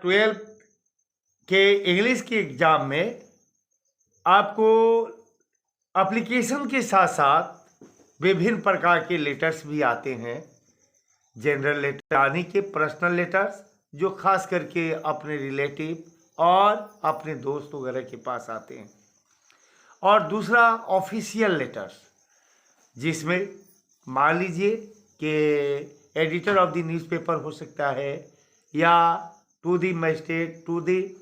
12th के English के exam में आपको एप्लीकेशन के साथ साथ विभिन्न प्रकार के लेटर्स भी आते हैं। जनरल लेटर यानी कि पर्सनल लेटर्स, जो खास करके अपने रिलेटिव और अपने दोस्त वगैरह के पास आते हैं, और दूसरा ऑफिशियल लेटर्स, जिसमें मान लीजिए कि एडिटर ऑफ द न्यूज़पेपर हो सकता है, या to the magistrate, to the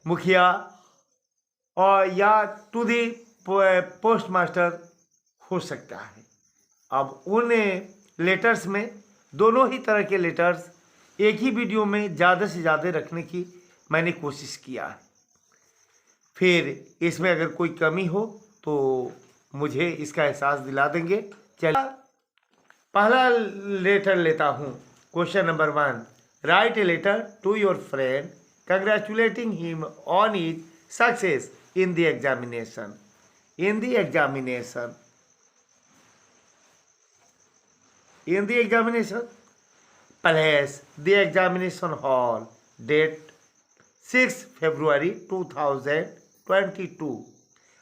मुखिया, और या टू दी पोस्ट मास्टर हो सकता है। अब उन लेटर्स में दोनों ही तरह के लेटर्स एक ही वीडियो में ज़्यादा से ज़्यादा रखने की मैंने कोशिश किया है। फिर इसमें अगर कोई कमी हो तो मुझे इसका एहसास दिला देंगे। चलिए पहला लेटर लेता हूँ। Question number 1, write a letter to your friend congratulating him on his success in the examination. In the examination. Place the examination hall. Date 6 February 2022.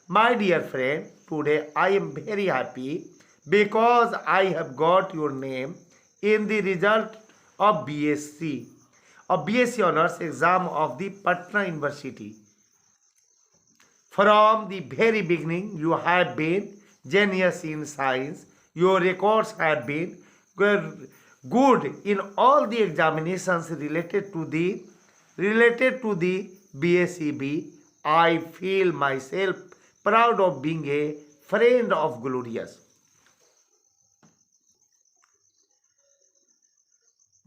My dear friend, today I am very happy because I have got your name in the result of BSc Honours exam of the Patna University. From the very beginning, you have been genius in science. Your records have been good in all the examinations related to the BSCB. I feel myself proud of being a friend of Glorious.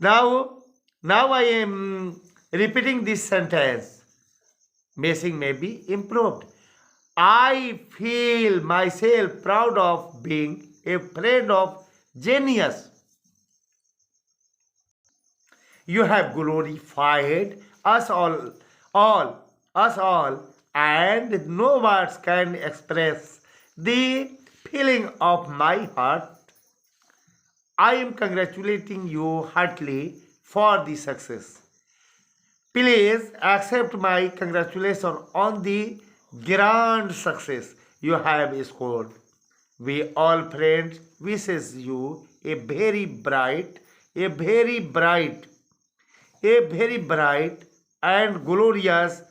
Now I am repeating this sentence. Missing may be improved. I feel myself proud of being a friend of genius. You have glorified us all, and no words can express the feeling of my heart. I am congratulating you heartily for the success. Please accept my congratulations on the grand success you have scored. We all friends wishes you a very bright and glorious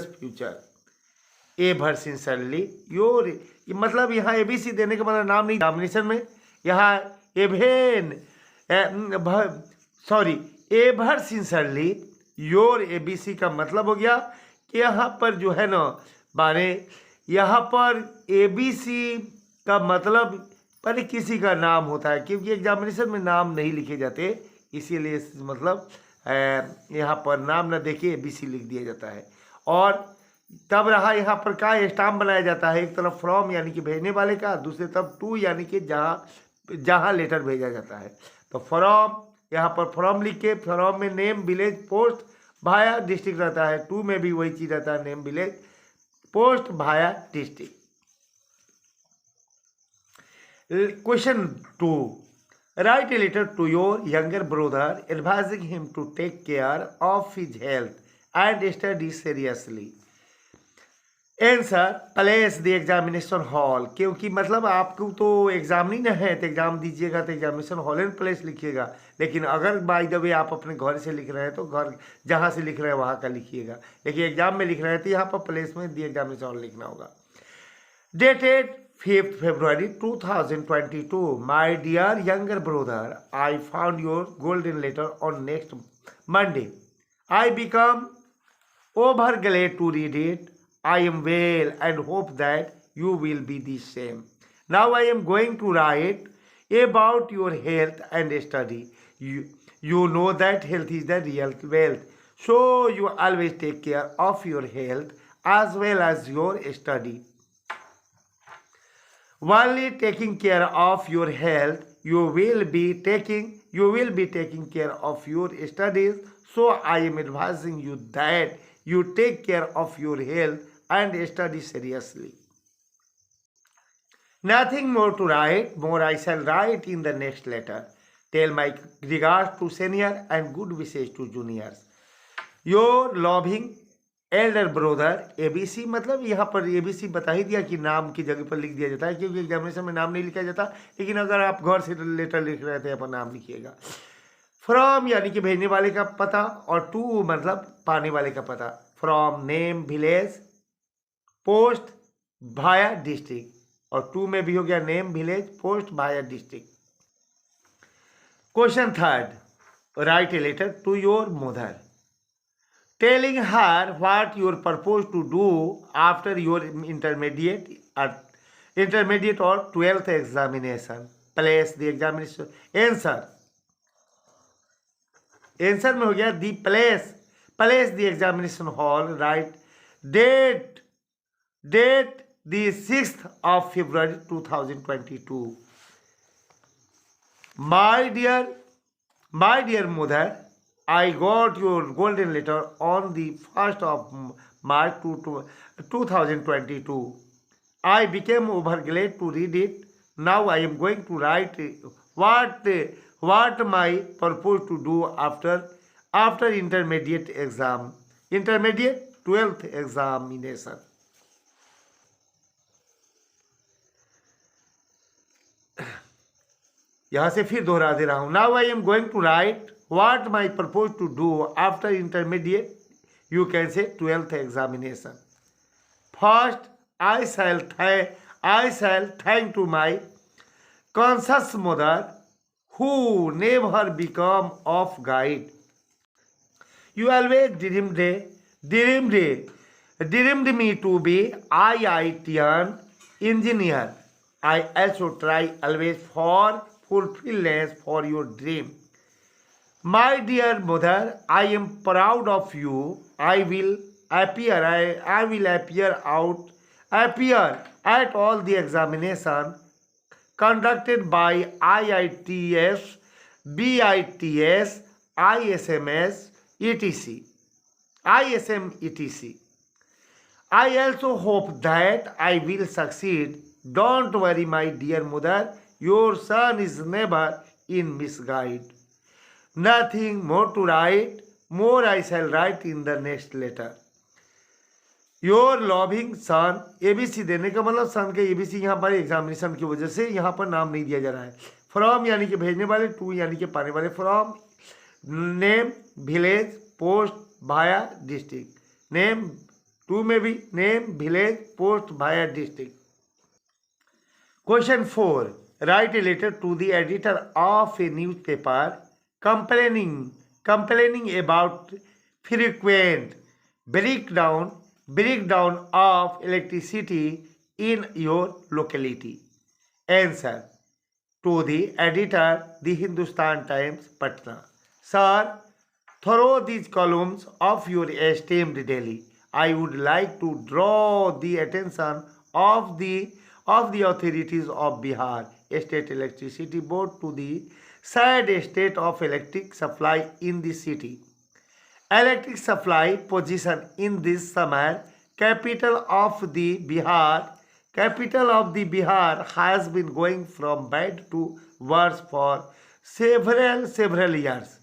future. Ever sincerely your, मतलब यहाँ ABC देने का मतलब नाम नहीं, examination में यहाँ ever सिंसरली your ABC का मतलब हो गया कि यहाँ पर जो है ना माने यहाँ पर ABC का मतलब पर किसी का नाम होता है, क्योंकि एग्जामिनेशन में नाम नहीं लिखे जाते, इसीलिए मतलब यहाँ पर नाम ना देके ABC लिख दिया जाता है। और तब रहा यहाँ पर का स्टाम्प बनाया जाता है, एक तरफ फ्रॉम यानी कि भेजने वाले का, दूसरे तरफ टू यानी कि जहाँ लेटर भेजा जाता है। तो फ्रॉम, यहाँ पर फ्रॉम लिख के, फ्रॉम में नेम, विलेज, पोस्ट, भाया, डिस्ट्रिक्ट रहता है। टू में भी वही चीज रहता है, नेम, विलेज, पोस्ट, भाया, district. Question 2, write a letter to your younger brother advising him to take care of his health and study seriously. Answer, place the examination hall, क्योंकि मतलब आपको तो एग्जाम नहीं ना है, तो एग्जाम दीजिएगा तो एग्जामिनेशन हॉल एंड प्लेस लिखिएगा। लेकिन अगर बाय द वे आप अपने घर से लिख रहे हैं तो घर जहाँ से लिख रहे हैं वहाँ का लिखिएगा, लेकिन एग्जाम में लिख रहे हैं तो यहाँ पर प्लेस में द एग्जामिनेशन हॉल लिखना होगा। Dated 5 February 2022. My dear younger brother, I found your golden letter on next Monday. I become over glad to read it. I am well and hope that you will be the same. Now I am going to write about your health and study. You know that health is the real wealth. So you always take care of your health as well as your study. While taking care of your health, you will be taking care of your studies. So I am advising you that you take care of your health and study seriously. Nothing more to write. More I shall write in the next letter. Tell my regards to senior and good wishes to juniors. Your loving Elder brother ABC, मतलब यहाँ पर ABC बता ही दिया कि नाम की जगह पर लिख दिया जाता है, क्योंकि एग्जामिनेशन में नाम नहीं लिखा जाता, लेकिन अगर आप घर से लेटर लिख रहे थे अपन नाम लिखिएगा। फ्रॉम यानी कि भेजने वाले का पता, और टू मतलब पाने वाले का पता। फ्रॉम नेम विलेज पोस्ट भाया डिस्ट्रिक्ट, और टू में भी हो गया नेम विलेज पोस्ट भाया district. Question third, write a letter to your mother telling her what you propose to do after your intermediate or 12th examination. Place the examination. Answer में हो गया the place the examination hall. Right date the 6th of February 2022. My dear mother, I got your golden letter on the 1st of March 2022. I became overglad to read it. Now I am going to write what my purpose to do after intermediate exam. Intermediate 12th examination. यहाँ से फिर दोहरा दे रहा हूँ। Now I am going to write what my purpose to do after intermediate, you can say 12th examination. First, I shall thank to my conscious mother who never become off guide. You always dreamed me to be IITian engineer. I also try always for fulfillment for your dream. My dear mother, I am proud of you. I will appear at all the examination conducted by IITS, BITS, ISMS, etc. I also hope that I will succeed. Don't worry, my dear mother. Your son is never in misguide. Nothing more to write. More I shall write in the next letter. Your loving son ABC देने का मतलब सन के ABC यहाँ पर examination की वजह से यहाँ पर नाम नहीं दिया जा रहा है। फ्रॉम यानी कि भेजने वाले, टू यानी कि पाने वाले। फ्रॉम नेम विलेज पोस्ट भाया डिस्ट्रिक्ट। नेम टू में भी नेम विलेज पोस्ट भाया district. Question 4, write a letter to the editor of a newspaper complaining about frequent breakdown of electricity in your locality. Answer to the editor, the Hindustan Times, Patna. Sir, through these columns of your esteemed daily, I would like to draw the attention of the authorities of Bihar State Electricity Board to the sad state of electric supply in the city. Electric supply position in this summer, capital of the Bihar has been going from bad to worse for several years.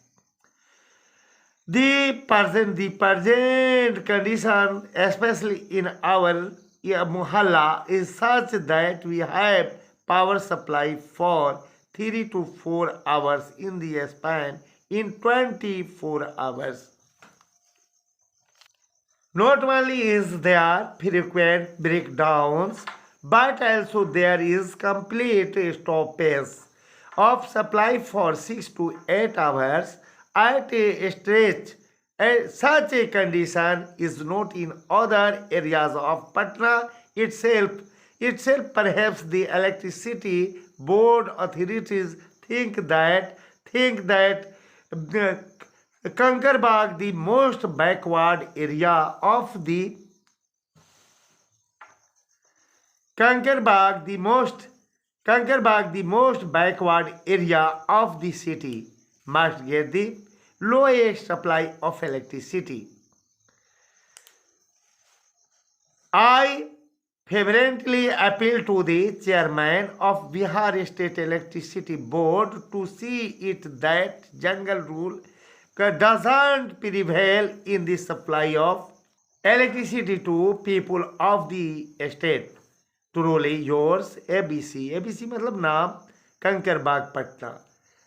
The present condition, especially in our Mohalla, is such that we have power supply for 3 to 4 hours in the span in 24 hours. Not only is there frequent breakdowns, but also there is complete stoppage of supply for 6 to 8 hours at a stretch. Such a condition is not in other areas of Patna itself. Perhaps the electricity board authorities think that Kankerbagh, the most backward area of the backward area of the city, must get the lowest supply of electricity. I fervently appeal to the chairman of Bihar State Electricity Board to see it that jungle rule doesn't prevail in the supply of electricity to people of the state. Truly yours, ABC. ABC मतलब नाम, Kankarbagh Patna.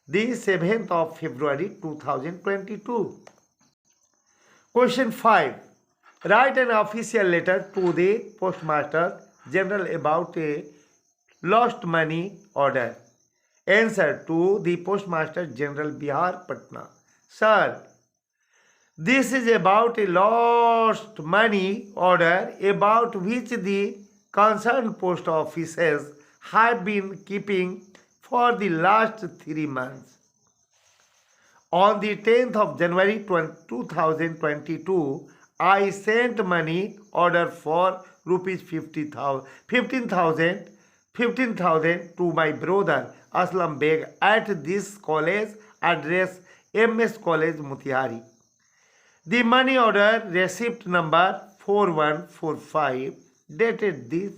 The 7th of February 2022. Question 5. Write an official letter to the Postmaster General about a lost money order. Answer to the Postmaster General Bihar Patna. Sir, this is about a lost money order about which the concerned post offices have been keeping for the last 3 months. On the 10th of January 2022, I sent money order for rupees 15,000 to my brother Aslam Beg at this college address MS College Mutihari. The money order receipt number 4145 dated the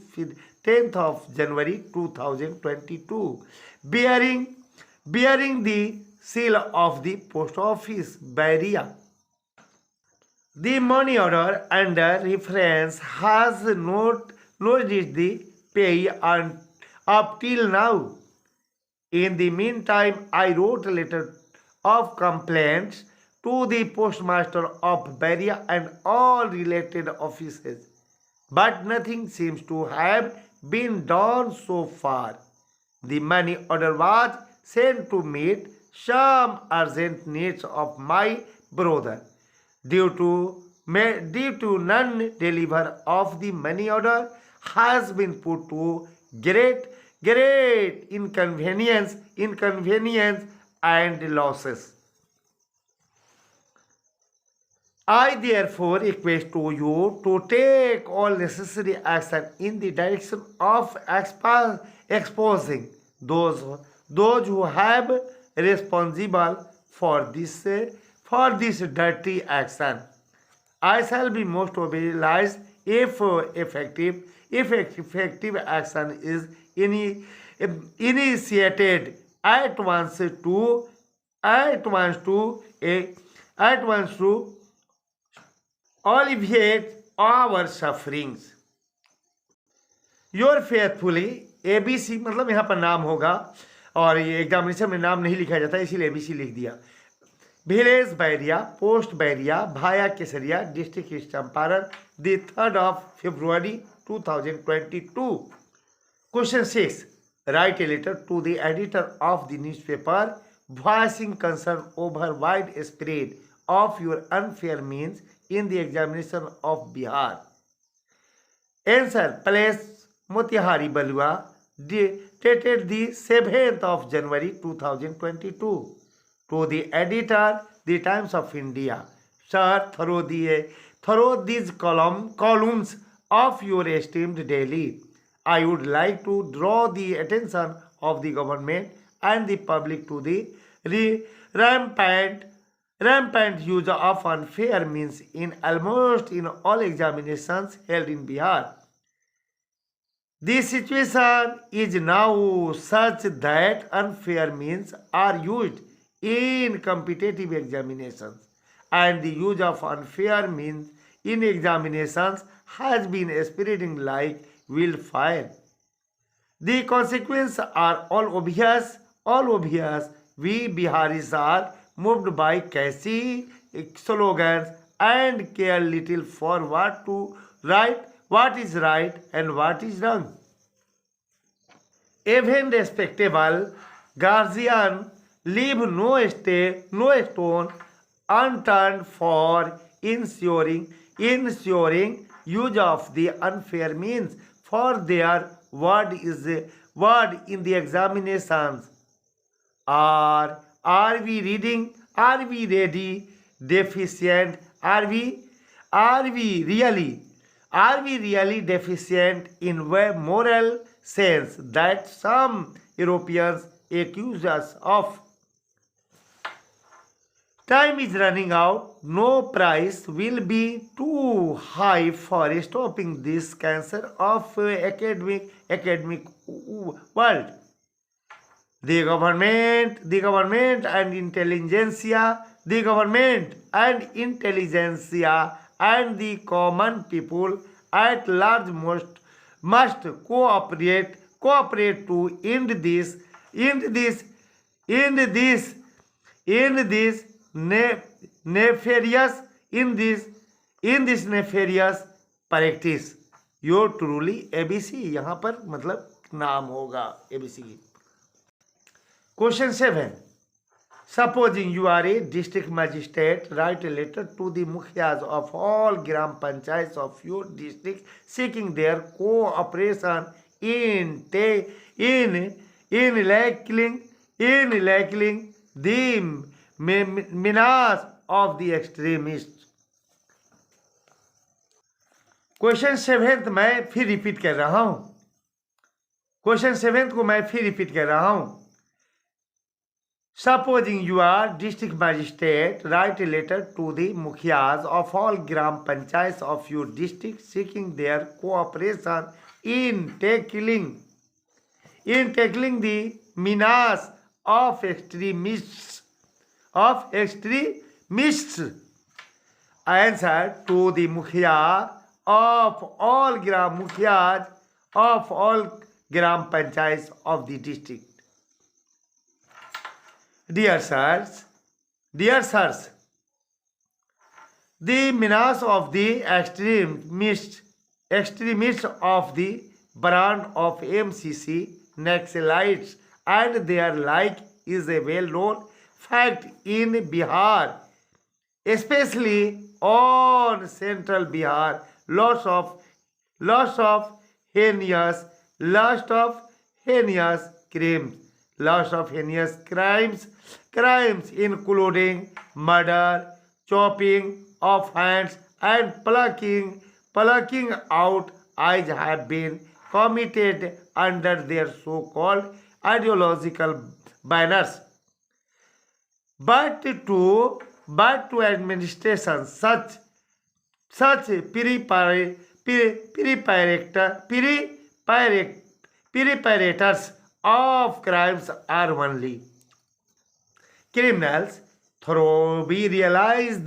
10th of January 2022 bearing the seal of the post office Bairia. The money order under reference has not reached the payee up till now. In the meantime, I wrote a letter of complaints to the postmaster of Bairia and all related offices, but nothing seems to have been done so far. The money order was sent to meet some urgent needs of my brother. Due to non-deliver of the money order has been put to great inconvenience and losses. I therefore request to you to take all necessary action in the direction of exposing those who have responsible for this dirty action. I shall be most obliged if effective action is initiated at once to alleviate our sufferings. Your faithfully ABC मतलब यहाँ पर नाम होगा और ये examination में नाम नहीं लिखा जाता इसीलिए ABC लिख दिया. विलेज बैरिया, पोस्ट बैरिया, भाया Kesariya, district east Champaran, the 3rd of February 2022. Question 6. Write a letter to the editor of the newspaper voicing concern over widespread of your unfair means in the examination of Bihar. Answer. Place Motihari Balua, dated the 7th of January 2022. To the editor, The Times of India. Sir, through these columns of your esteemed daily, I would like to draw the attention of the government and the public to the rampant use of unfair means in almost in all examinations held in Bihar. The situation is now such that unfair means are used in competitive examinations, and the use of unfair means in examinations has been spreading like wildfire. The consequences are all obvious. We Biharis are moved by catchy slogans and care little for what is right and what is wrong. Even respectable guardian leave no stone unturned for ensuring use of the unfair means for their word in the examinations. Are we ready deficient? Are we really deficient in moral sense that some Europeans accuse us of? Time is running out. No price will be too high for stopping this cancer of academic world. The government and intelligentsia the government and intelligentsia and the common people at large must cooperate to end this nefarious in this nefarious practice. Your truly ABC, यहाँ पर मतलब नाम होगा ABC की. Question 7. Supposing you are a district magistrate, write a letter to the mukhyas of all gram panchayats of your district seeking their cooperation in tackling the menace of the extremists. Question 7 मैं फिर repeat कर रहा हूं. Question 7 को मैं फिर repeat कर रहा हूं. Supposing you are district magistrate, write a letter to the mukhyas of all gram panchayats of your district seeking their cooperation in tackling the menace of extremists. Answer to the mukhya of all gram panchayats of the district. Dear sirs, the menace of the extremists of the brand of MCC, Naxalites and their like is a well-known fact in Bihar, especially on central Bihar. Lots of heinous crimes including murder, chopping of hands and plucking out eyes have been committed under their so-called ideological banners. But to administration such perpetrators of crimes are only criminals. Though we realize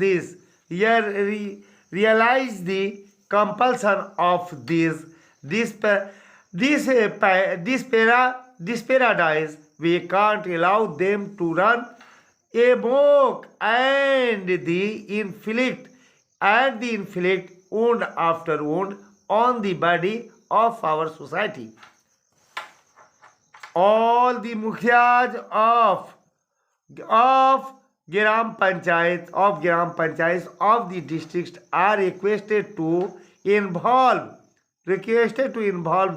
the compulsion of this paradise, we can't allow them to run amok and inflict wound after wound on the body of our society. All the mukhyas of gram panchayats of the districts are requested to involve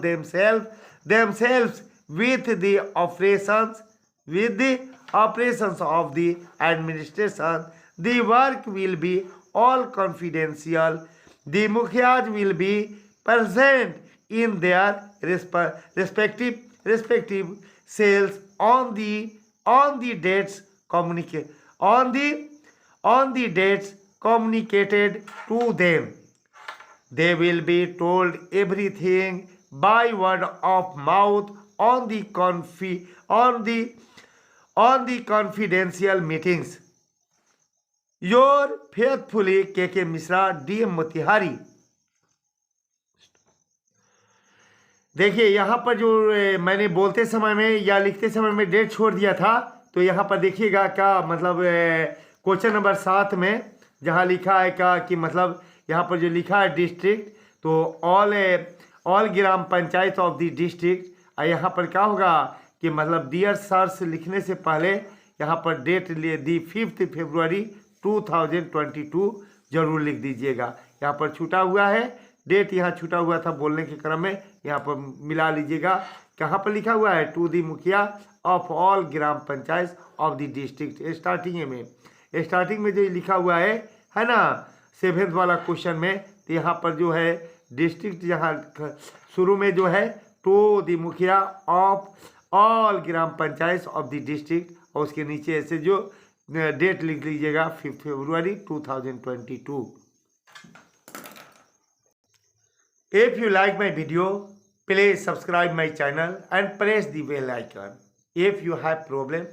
themselves with the operations of the administration. The work will be all confidential. The mukhyas will be present in their respective cells on the dates communicated to them. They will be told everything by word of mouth on the confidential meetings. Your faithfully KK Misra, DM Motihari. देखिए यहाँ पर जो मैंने बोलते समय में या लिखते समय में डेट छोड़ दिया था, तो यहाँ पर देखिएगा क्या मतलब क्वेश्चन नंबर 7 में जहाँ लिखा है क्या कि मतलब यहाँ पर जो लिखा है डिस्ट्रिक्ट, तो all gram panchayat of the district, यहाँ पर क्या होगा कि मतलब डियर सर्स लिखने से पहले यहाँ पर डेट दी 5 फरवरी 2022 जरूर लिख दीजिएगा. यहाँ पर छूटा हुआ है डेट, यहाँ छूटा हुआ था बोलने के क्रम में, यहाँ पर मिला लीजिएगा. कहाँ पर लिखा हुआ है? टू दी मुखिया of all gram panchayat of the district. Starting में जो लिखा हुआ है ना 7th वाला क्वेश्चन में, तो यहाँ पर जो है डिस्ट्रिक्ट यहाँ शुरू में जो है टू दी मुखिया of all gram panchayat of the district, और उसके नीचे ऐसे जो डेट लिख लीजिएगा 5 फरवरी 2022. If you like my video, please subscribe my channel and press the bell icon. If you have problem,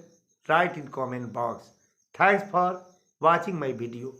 write in comment box. Thanks for watching my video.